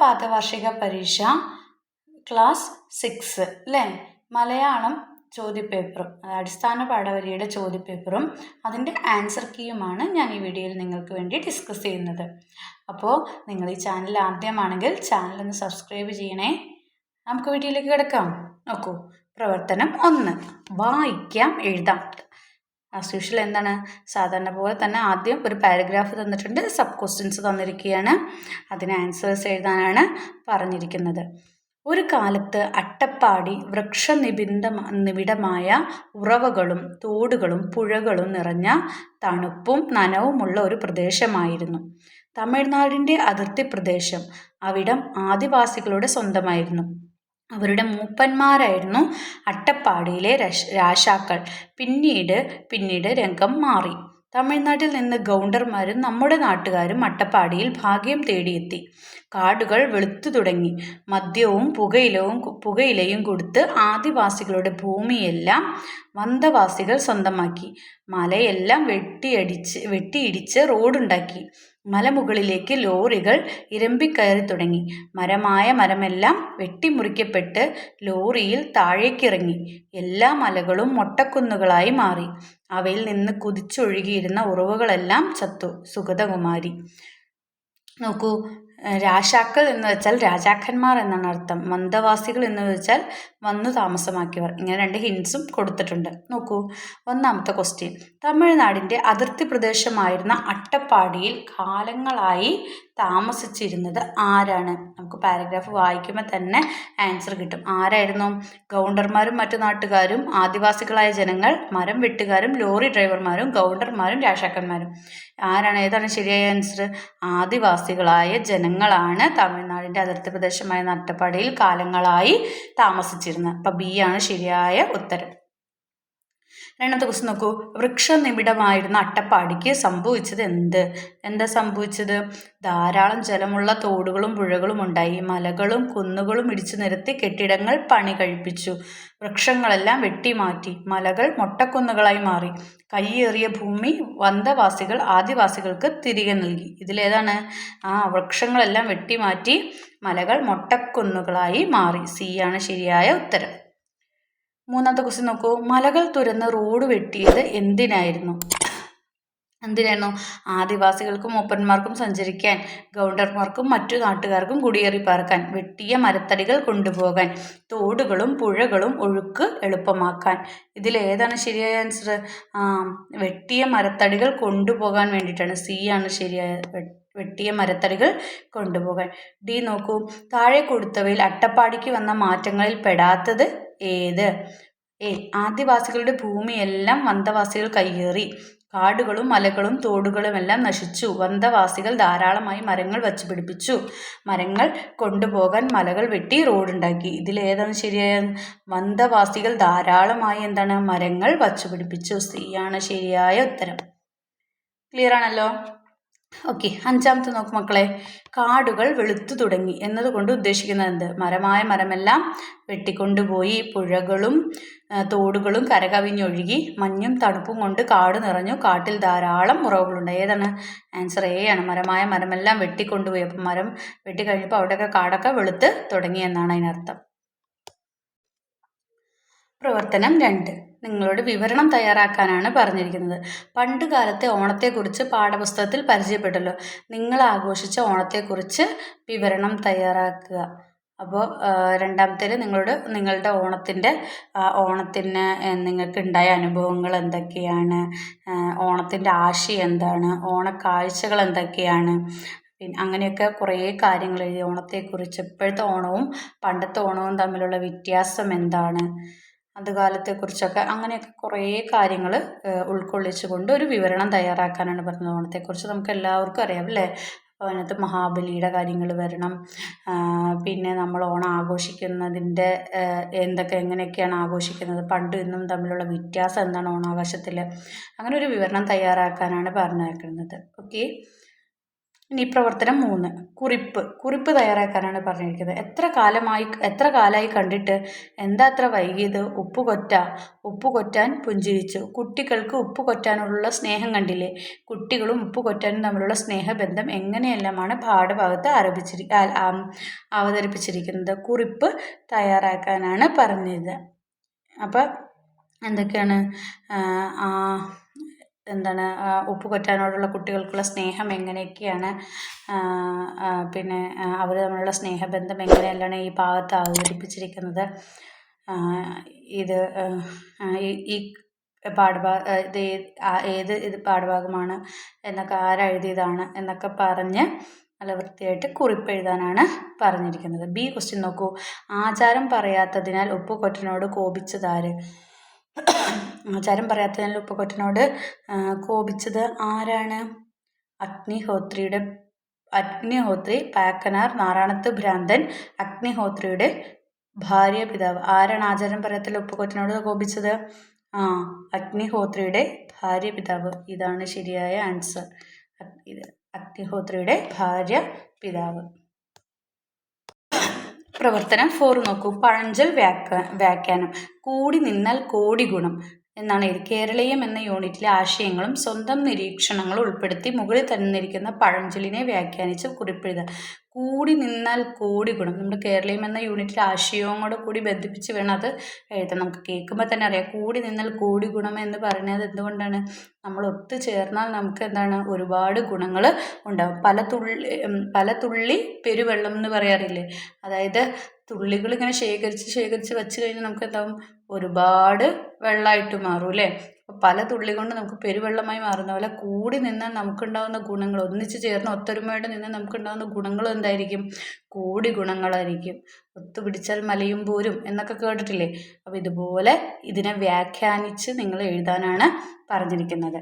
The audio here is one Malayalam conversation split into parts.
പാദവാർഷിക പരീക്ഷ ക്ലാസ് 6 അല്ലേ, മലയാളം ചോദ്യപേപ്പറും അടിസ്ഥാന പാഠവരിയുടെ ചോദ്യപേപ്പറും അതിൻ്റെ ആൻസർ കീയുമാണ് ഞാൻ ഈ വീഡിയോയിൽ നിങ്ങൾക്ക് വേണ്ടി ഡിസ്കസ് ചെയ്യുന്നത്. അപ്പോൾ നിങ്ങൾ ഈ ചാനൽ ആദ്യമാണെങ്കിൽ ചാനലൊന്ന് സബ്സ്ക്രൈബ് ചെയ്യണേ. നമുക്ക് വീഡിയോയിലേക്ക് കിടക്കാം. നോക്കൂ, പ്രവർത്തനം 1, വായിക്കാം എഴുതാം. ആസ് യൂഷ്വൽ എന്താണ്, സാധാരണ പോലെ തന്നെ ആദ്യം ഒരു പാരഗ്രാഫ് തന്നിട്ടുണ്ട്, സബ് ക്വസ്റ്റ്യൻസ് തന്നിരിക്കുകയാണ്, അതിന് ആൻസേഴ്സ് എഴുതാനാണ് പറഞ്ഞിരിക്കുന്നത്. ഒരു കാലത്ത് അട്ടപ്പാടി നിബിഡമായ ഉറവകളും തോടുകളും പുഴകളും നിറഞ്ഞ തണുപ്പും നനവുമുള്ള ഒരു പ്രദേശമായിരുന്നു. തമിഴ്നാടിൻ്റെ അതിർത്തി പ്രദേശം. അവിടം ആദിവാസികളുടെ സ്വന്തമായിരുന്നു. അവരുടെ മൂപ്പന്മാരായിരുന്നു അട്ടപ്പാടിയിലെ രാജാക്കൾ. പിന്നീട് രംഗം മാറി. തമിഴ്നാട്ടിൽ നിന്ന് ഗൗണ്ടർമാരും നമ്മുടെ നാട്ടുകാരും അട്ടപ്പാടിയിൽ ഭാഗ്യം തേടിയെത്തി. കാടുകൾ വെളുത്തു തുടങ്ങി. മദ്യവും പുകയിലയും കൊടുത്ത് ആദിവാസികളുടെ ഭൂമിയെല്ലാം വന്തവാസികൾ സ്വന്തമാക്കി. മലയെല്ലാം വെട്ടിയിടിച്ച് റോഡുണ്ടാക്കി. മലമുകളിലേക്ക് ലോറികൾ ഇരമ്പിക്കയറി തുടങ്ങി. മരമെല്ലാം വെട്ടിമുറിക്കപ്പെട്ട് ലോറിയിൽ താഴേക്കിറങ്ങി. എല്ലാ മലകളും മൊട്ടക്കുന്നുകളായി മാറി. അവയിൽ നിന്ന് കുതിച്ചൊഴുകിയിരുന്ന ഉറവുകളെല്ലാം ചത്തു. സുഗതകുമാരി. നോക്കൂ, രാജാക്കൾ എന്ന് വെച്ചാൽ രാജാക്കന്മാർ എന്നാണ് അർത്ഥം. വന്തവാസികൾ എന്ന് വെച്ചാൽ വന്നു താമസമാക്കിയവർ. ഇങ്ങനെ 2 ഹിൻസും കൊടുത്തിട്ടുണ്ട്. നോക്കൂ, ഒന്നാമത്തെ ക്വസ്റ്റ്യൻ. തമിഴ്നാടിൻ്റെ അതിർത്തി പ്രദേശമായിരുന്ന അട്ടപ്പാടിയിൽ കാലങ്ങളായി താമസിച്ചിരുന്നത് ആരാണ്? നമുക്ക് പാരഗ്രാഫ് വായിക്കുമ്പോൾ തന്നെ ആൻസർ കിട്ടും. ആരായിരുന്നു? ഗൗണ്ടർമാരും മറ്റു നാട്ടുകാരും, ആദിവാസികളായ ജനങ്ങൾ, മരം വെട്ടുകാരും, ലോറി ഡ്രൈവർമാരും, ഗൗണ്ടർമാരും, രാജാക്കന്മാരും. ഏതാണ് ശരിയായ ആൻസർ? ആദിവാസികളായ ജനങ്ങളാണ് തമിഴ്നാടിൻ്റെ അതിർത്തി പ്രദേശമായ അട്ടപ്പാടിയിൽ കാലങ്ങളായി താമസിച്ചിരുന്നത്. അപ്പം ബി ആണ് ശരിയായ ഉത്തരം. രണ്ടാമത്തെ ക്വസ്റ്റ്യൻ നോക്കൂ. വൃക്ഷനിബിഡമായിരുന്ന അട്ടപ്പാടിക്ക് സംഭവിച്ചത് എന്താ സംഭവിച്ചത്? ധാരാളം ജലമുള്ള തോടുകളും പുഴകളും ഉണ്ടായി. മലകളും കുന്നുകളും ഇടിച്ചു നിരത്തി കെട്ടിടങ്ങൾ പണി കഴിപ്പിച്ചു. വൃക്ഷങ്ങളെല്ലാം വെട്ടിമാറ്റി. മലകൾ മൊട്ടക്കുന്നുകളായി മാറി. കയ്യേറിയ ഭൂമി വന്തവാസികൾ ആദിവാസികൾക്ക് തിരികെ നൽകി. ഇതിലേതാണ്? വൃക്ഷങ്ങളെല്ലാം വെട്ടിമാറ്റി, മലകൾ മൊട്ടക്കുന്നുകളായി മാറി. സി ആണ് ശരിയായ ഉത്തരം. മൂന്നാമത്തെ ക്വസ്റ്റ്യൻ നോക്കൂ. മലകൾ തുരന്ന് റോഡ് വെട്ടിയത് എന്തിനായിരുന്നു? ആദിവാസികൾക്കും മൂപ്പന്മാർക്കും സഞ്ചരിക്കാൻ, ഗൗണ്ടർമാർക്കും മറ്റു നാട്ടുകാർക്കും കുടിയേറി പാർക്കാൻ. വെട്ടിയ മരത്തടികൾ കൊണ്ടുപോകാൻ. തോടുകളും പുഴകളും ഒഴുക്ക് എളുപ്പമാക്കാൻ. ഇതിലേതാണ് ശരിയായ ആൻസർ? വെട്ടിയ മരത്തടികൾ കൊണ്ടുപോകാൻ വേണ്ടിയിട്ടാണ്. സി ആണ് ശരിയായ. വെട്ടിയ മരത്തടികൾ കൊണ്ടുപോകാൻ. ഡി നോക്കൂ. താഴെ കൊടുത്തവയിൽ അട്ടപ്പാടിക്ക് വന്ന മാറ്റങ്ങളിൽ പെടാത്തത് ഏത്? എ. ആദിവാസികളുടെ ഭൂമിയെല്ലാം വന്തവാസികൾ കയ്യേറി. കാടുകളും മലകളും തോടുകളുമെല്ലാം നശിച്ചു. വന്തവാസികൾ ധാരാളമായി മരങ്ങൾ വച്ചുപിടിപ്പിച്ചു. മരങ്ങൾ കൊണ്ടുപോകാൻ മലകൾ വെട്ടി റോഡുണ്ടാക്കി. ഇതിലേതാണ് ശരിയായ? വന്തവാസികൾ ധാരാളമായി മരങ്ങൾ വച്ചുപിടിപ്പിച്ചു. സി ആണ് ശരിയായ ഉത്തരം. ക്ലിയർ ആണല്ലോ? ഓക്കെ, അഞ്ചാമത്തെ നോക്ക് മക്കളെ. കാടുകൾ വെളുത്തു തുടങ്ങി എന്നതുകൊണ്ട് ഉദ്ദേശിക്കുന്നത് എന്ത്? മരമെല്ലാം വെട്ടിക്കൊണ്ടുപോയി. പുഴകളും തോടുകളും കരകവിഞ്ഞൊഴുകി. മഞ്ഞും തണുപ്പും കൊണ്ട് കാട് നിറഞ്ഞു. കാട്ടിൽ ധാരാളം ഉറവുകളുണ്ടായി. ഏതാണ് ആൻസർ? എ ആണ്. മരമെല്ലാം വെട്ടിക്കൊണ്ടുപോയി. അപ്പം മരം വെട്ടിക്കഴിഞ്ഞപ്പോൾ അവിടെയൊക്കെ കാടൊക്കെ വെളുത്ത് തുടങ്ങി എന്നാണ് അതിനർത്ഥം. പ്രവർത്തനം 2. നിങ്ങളോട് വിവരണം തയ്യാറാക്കാനാണ് പറഞ്ഞിരിക്കുന്നത്. പണ്ട് കാലത്തെ ഓണത്തെക്കുറിച്ച് പാഠപുസ്തകത്തിൽ പരിചയപ്പെട്ടല്ലോ. നിങ്ങൾ ആഘോഷിച്ച ഓണത്തെക്കുറിച്ച് വിവരണം തയ്യാറാക്കുക. അപ്പോൾ രണ്ടാമത്തേൽ നിങ്ങളുടെ ഓണത്തിന് നിങ്ങൾക്ക് ഉണ്ടായ അനുഭവങ്ങൾ എന്തൊക്കെയാണ്, ഓണത്തിൻ്റെ ആശയം എന്താണ്, ഓണക്കാഴ്ചകൾ എന്തൊക്കെയാണ്, പിന്നെ അങ്ങനെയൊക്കെ കുറേ കാര്യങ്ങൾ എഴുതി. ഓണത്തെക്കുറിച്ച് ഇപ്പോഴത്തെ ഓണവും പണ്ടത്തെ ഓണവും തമ്മിലുള്ള വ്യത്യാസം എന്താണ്, അതുകാലത്തെക്കുറിച്ചൊക്കെ, അങ്ങനെയൊക്കെ കുറേ കാര്യങ്ങൾ ഉൾക്കൊള്ളിച്ചുകൊണ്ട് ഒരു വിവരണം തയ്യാറാക്കാനാണ് പറഞ്ഞത്. ഓണത്തെക്കുറിച്ച് നമുക്ക് എല്ലാവർക്കും അറിയാം അല്ലേ? അപ്പോൾ അതിനകത്ത് മഹാബലിയുടെ കാര്യങ്ങൾ വരണം. പിന്നെ നമ്മൾ ഓണം ആഘോഷിക്കുന്നതിൻ്റെ എങ്ങനെയൊക്കെയാണ് ആഘോഷിക്കുന്നത്, പണ്ടും ഇന്നും തമ്മിലുള്ള വ്യത്യാസം എന്താണ് ഓണാഘോഷത്തിൽ, അങ്ങനെ ഒരു വിവരണം തയ്യാറാക്കാനാണ് പറഞ്ഞേക്കുന്നത്. ഓക്കെ, ഇനി പ്രവർത്തനം 3 കുറിപ്പ് തയ്യാറാക്കാനാണ് പറഞ്ഞിരിക്കുന്നത്. എത്ര കാലമായി കണ്ടിട്ട്, എന്താ അത്ര വൈകിയത്? ഉപ്പ് കൊറ്റാൻ പുഞ്ചിരിച്ചു. കുട്ടികൾക്ക് ഉപ്പ് കൊറ്റാനുള്ള സ്നേഹം കണ്ടില്ലേ? കുട്ടികളും ഉപ്പ് കൊറ്റാനും തമ്മിലുള്ള സ്നേഹബന്ധം എങ്ങനെയെല്ലാമാണ് പാഠഭാഗത്ത് അവതരിപ്പിച്ചിരിക്കുന്നത്. കുറിപ്പ് തയ്യാറാക്കാനാണ് പറഞ്ഞത്. അപ്പം എന്തൊക്കെയാണ് ഉപ്പ് കൊറ്റാനോടുള്ള കുട്ടികൾക്കുള്ള സ്നേഹം എങ്ങനെയൊക്കെയാണ്, പിന്നെ അവർ തമ്മിലുള്ള സ്നേഹബന്ധം എങ്ങനെയെല്ലാം ഈ ഭാഗത്ത് അവതരിപ്പിച്ചിരിക്കുന്നത്. ഇത് ഈ ഏത് പാഠഭാഗമാണ് എന്നൊക്കെ ആരെഴുതിയതാണ് എന്നൊക്കെ പറഞ്ഞ് നല്ല വൃത്തിയായിട്ട് കുറിപ്പ് എഴുതാനാണ് പറഞ്ഞിരിക്കുന്നത്. ബി ക്വസ്റ്റ്യൻ നോക്കൂ. ആചാരം പറയാത്തതിനാൽ ഉപ്പുകൊറ്റനോട് കോപിച്ചതാര്? ആചാരം പറയാത്തതിനാൽ ഉപ്പുകൊറ്റനോട് കോപിച്ചത് ആരാണ്? അഗ്നിഹോത്രി, പാക്കനാർ, നാറാണത്ത് ഭ്രാന്തൻ, അഗ്നിഹോത്രിയുടെ ഭാര്യ പിതാവ്. ആരാണ് ആചാരം പറയാത്തതിൽ ഉപ്പുകൊറ്റനോട് കോപിച്ചത്? അഗ്നിഹോത്രിയുടെ ഭാര്യ പിതാവ്. ഇതാണ് ശരിയായ ആൻസർ. അഗ്നിഹോത്രിയുടെ ഭാര്യ പിതാവ്. പ്രവർത്തനം 4 നോക്കൂ. പഴഞ്ചൊൽ വ്യാഖ്യാനം. കൂടി നിന്നാൽ കോടി ഗുണം എന്നാണ് കേരളീയം എന്ന യൂണിറ്റിലെ ആശയങ്ങളും സ്വന്തം നിരീക്ഷണങ്ങളും ഉൾപ്പെടുത്തി മുകളിൽ തന്നിരിക്കുന്ന പഴഞ്ചൊല്ലിനെ വ്യാഖ്യാനിച്ച് കുറിപ്പെഴുതുക. കൂടി നിന്നാൽ കോടി ഗുണം. നമ്മുടെ കേരളീയം എന്ന യൂണിറ്റിലെ ആശയവും കൂടെ കൂടി ബന്ധിപ്പിച്ച് വേണം അത് എഴുതാൻ. നമുക്ക് കേൾക്കുമ്പോൾ തന്നെ അറിയാം, കൂടി നിന്നാൽ കോടി ഗുണം എന്ന് പറയുന്നത് എന്തുകൊണ്ടാണ്? നമ്മൾ ഒത്തുചേർന്നാൽ നമുക്ക് എന്താണ്, ഒരുപാട് ഗുണങ്ങൾ ഉണ്ടാകും. പല തുള്ളി പെരുവെള്ളം എന്ന് പറയാറില്ലേ? അതായത് തുള്ളികൾ ഇങ്ങനെ ശേഖരിച്ച് വെച്ച് കഴിഞ്ഞാൽ നമുക്ക് എന്താവും, ഒരുപാട് വെള്ളമായിട്ട് മാറും അല്ലേ? അപ്പോൾ പല തുള്ളി കൊണ്ട് നമുക്ക് പെരുവെള്ളമായി മാറുന്ന പോലെ കൂടി നിന്നാൽ നമുക്കുണ്ടാകുന്ന ഗുണങ്ങൾ, ഒന്നിച്ച് ചേർന്ന് ഒത്തൊരുമയോടെ നിന്ന് നമുക്കുണ്ടാകുന്ന ഗുണങ്ങൾ എന്തായിരിക്കും? കോടി ഗുണങ്ങളായിരിക്കും. ഒത്തുപിടിച്ചാൽ മലയും പോരും എന്നൊക്കെ കേട്ടിട്ടില്ലേ? അപ്പോൾ ഇതുപോലെ ഇതിനെ വ്യാഖ്യാനിച്ച് നിങ്ങൾ എഴുതാനാണ് പറഞ്ഞിരിക്കുന്നത്.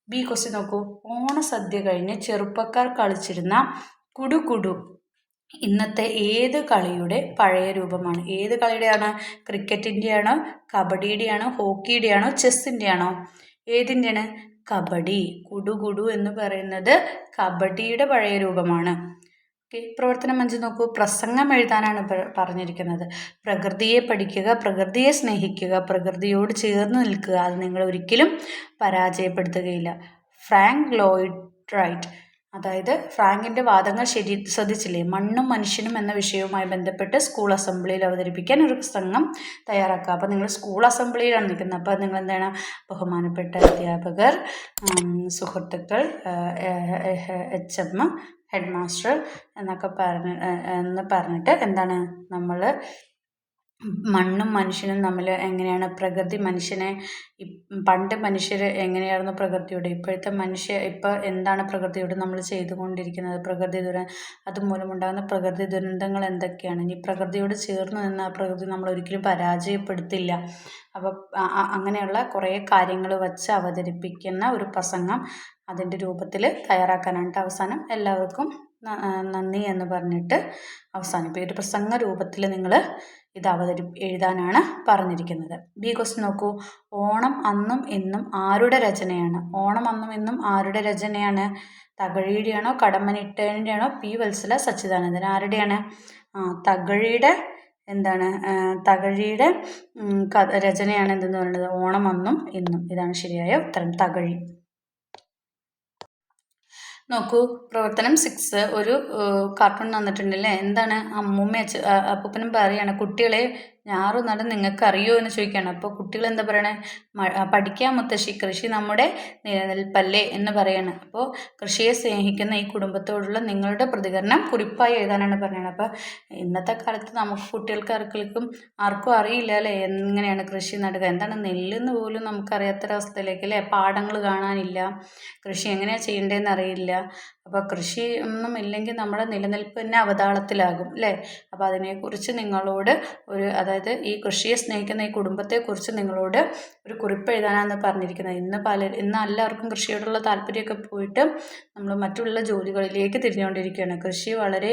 ബി ക്വസ്റ്റ്യൻ നോക്കൂ. ഓണസദ്യ കഴിഞ്ഞ് ചെറുപ്പക്കാർ കളിച്ചിരുന്ന കുടുകുടു ഇന്നത്തെ ഏത് കളിയുടെ പഴയ രൂപമാണ്? ഏത് കളിയുടെയാണ്? ക്രിക്കറ്റിൻ്റെ ആണോ, കബഡിയുടെ ആണോ, ഹോക്കിയുടെ ആണോ, ചെസ്സിൻ്റെ ആണോ? ഏതിൻ്റെയാണ്? കബഡി. കുടുകുടു എന്ന് പറയുന്നത് കബഡിയുടെ പഴയ രൂപമാണ്. പ്രവർത്തനം 5 നോക്കൂ. പ്രസംഗം എഴുതാനാണ് പറഞ്ഞിരിക്കുന്നത്. പ്രകൃതിയെ പഠിക്കുക, പ്രകൃതിയെ സ്നേഹിക്കുക, പ്രകൃതിയോട് ചേർന്ന് നിൽക്കുക, അത് നിങ്ങൾ ഒരിക്കലും പരാജയപ്പെടുത്തുകയില്ല. Frank Lloyd right. അതായത് ഫ്രാങ്കിൻ്റെ വാദങ്ങൾ ശ്രദ്ധിച്ചില്ലേ? മണ്ണും മനുഷ്യനും എന്ന വിഷയവുമായി ബന്ധപ്പെട്ട് സ്കൂൾ അസംബ്ലിയിൽ അവതരിപ്പിക്കാൻ ഒരു പ്രസംഗം തയ്യാറാക്കുക. അപ്പോൾ നിങ്ങൾ സ്കൂൾ അസംബ്ലിയിലാണ് നിൽക്കുന്നത്. അപ്പോൾ നിങ്ങൾ എന്താണ്, ബഹുമാനപ്പെട്ട അധ്യാപകർ, സുഹൃത്തുക്കൾ, HM, ഹെഡ് മാസ്റ്റർ എന്നൊക്കെ പറഞ്ഞിട്ട് എന്താണ്, നമ്മൾ മണ്ണും മനുഷ്യനും തമ്മിൽ എങ്ങനെയാണ് പ്രകൃതി മനുഷ്യനെ, പണ്ട് മനുഷ്യർ എങ്ങനെയായിരുന്നു പ്രകൃതിയോട്, ഇപ്പോൾ എന്താണ് പ്രകൃതിയോട് നമ്മൾ ചെയ്തുകൊണ്ടിരിക്കുന്നത്, അതുമൂലമുണ്ടാകുന്ന പ്രകൃതി ദുരന്തങ്ങൾ എന്തൊക്കെയാണ്, ഇനി പ്രകൃതിയോട് ചേർന്ന് നിന്ന് ആ പ്രകൃതി നമ്മൾ ഒരിക്കലും പരാജയപ്പെടുത്തില്ല. അപ്പോൾ അങ്ങനെയുള്ള കുറേ കാര്യങ്ങൾ വച്ച് അവതരിപ്പിക്കുന്ന ഒരു പ്രസംഗം അതിൻ്റെ രൂപത്തിൽ തയ്യാറാക്കാനായിട്ട് അവസാനം എല്ലാവർക്കും നന്ദി എന്ന് പറഞ്ഞിട്ട് അവസാനിപ്പിക്കും. ഒരു പ്രസംഗ രൂപത്തിൽ നിങ്ങൾ ഇത് എഴുതാനാണ് പറഞ്ഞിരിക്കുന്നത്. ബി ക്വസ്റ്റ്യൻ നോക്കൂ. ഓണം അന്നും ഇന്നും ആരുടെ രചനയാണ്? ഓണം അന്നും ഇന്നും ആരുടെ രചനയാണ്? തകഴിയുടെയാണോ, കടമ്മനിട്ടൻ്റെയാണോ, P. വത്സല സച്ചിദാനന്ദൻ? ആരുടെയാണ്? തകഴിയുടെ രചനയാണ് എന്തെന്ന് പറയുന്നത്? ഓണം അന്നും ഇന്നും. ഇതാണ് ശരിയായ ഉത്തരം, തകഴി. നോക്കൂ. പ്രവർത്തനം 6. ഒരു കാർട്ടൂൺ തന്നിട്ടുണ്ടല്ലേ? എന്താണ്? അമ്മൂമ്മ അപ്പൂപ്പനും പറയാണ്, കുട്ടികളെ ഞാറും നടും നിങ്ങൾക്ക് അറിയോ എന്ന് ചോദിക്കുകയാണ്. അപ്പോൾ കുട്ടികൾ എന്താ പറയണേ? പഠിക്കാൻ മുത്തശ്ശി, കൃഷി നമ്മുടെ നിലനിൽപ്പല്ലേ എന്ന് പറയാണ്. അപ്പോൾ കൃഷിയെ സ്നേഹിക്കുന്ന ഈ കുടുംബത്തോടുള്ള നിങ്ങളുടെ പ്രതികരണം കുറിപ്പായി എഴുതാനാണ് പറയുന്നത്. അപ്പോൾ ഇന്നത്തെ കാലത്ത് നമുക്ക് കുട്ടികൾക്കും ആർക്കും അറിയില്ല അല്ലേ, എങ്ങനെയാണ് കൃഷി നടുക, എന്താണ് നെല്ലെന്ന് പോലും നമുക്കറിയാത്തൊരവസ്ഥയിലേക്ക് അല്ലേ? പാടങ്ങൾ കാണാനില്ല, കൃഷി എങ്ങനെയാണ് ചെയ്യേണ്ടതെന്ന് അറിയില്ല. അപ്പോൾ കൃഷി ഒന്നും ഇല്ലെങ്കിൽ നമ്മുടെ നിലനിൽപ്പ് തന്നെ അവതാളത്തിലാകും അല്ലേ? അപ്പോൾ അതിനെക്കുറിച്ച് നിങ്ങളോട് അതായത് ഈ കൃഷിയെ സ്നേഹിക്കുന്ന ഈ കുടുംബത്തെക്കുറിച്ച് നിങ്ങളോട് ഒരു കുറിപ്പ് എഴുതാനാണ് പറഞ്ഞിരിക്കുന്നത്. ഇന്ന് എല്ലാവർക്കും കൃഷിയോടുള്ള താല്പര്യമൊക്കെ പോയിട്ട് നമ്മൾ മറ്റുള്ള ജോലികളിലേക്ക് തിരിഞ്ഞുകൊണ്ടിരിക്കുകയാണ്. കൃഷി വളരെ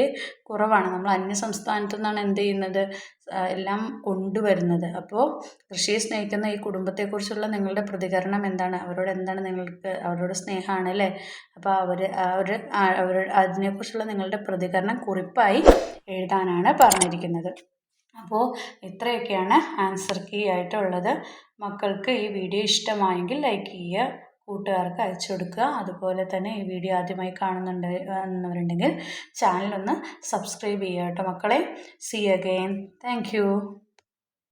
കുറവാണ്. നമ്മൾ അന്യ സംസ്ഥാനത്തു നിന്നാണ് എന്ത് ചെയ്യുന്നത്, എല്ലാം കൊണ്ടുവരുന്നത്. അപ്പോൾ കൃഷിയെ സ്നേഹിക്കുന്ന ഈ കുടുംബത്തെക്കുറിച്ചുള്ള നിങ്ങളുടെ പ്രതികരണം എന്താണ്? അവരോട് എന്താണ് നിങ്ങൾക്ക്? അവരോട് സ്നേഹമാണ് അല്ലേ? അപ്പോൾ അവർ അതിനെക്കുറിച്ചുള്ള നിങ്ങളുടെ പ്രതികരണം കുറിപ്പായി എഴുതാനാണ് പറഞ്ഞിരിക്കുന്നത്. അപ്പോൾ ഇത്രയൊക്കെയാണ് ആൻസർ കീ ആയിട്ടുള്ളത്. മക്കൾക്ക് ഈ വീഡിയോ ഇഷ്ടമായെങ്കിൽ ലൈക്ക് ചെയ്യുക, കൂട്ടുകാർക്ക് അയച്ചു കൊടുക്കുക. അതുപോലെ തന്നെ ഈ വീഡിയോ ആദ്യമായി കാണുന്നവരുണ്ടെങ്കിൽ ചാനലൊന്ന് സബ്സ്ക്രൈബ് ചെയ്യുക കേട്ടോ മക്കളെ. See again. Thank U.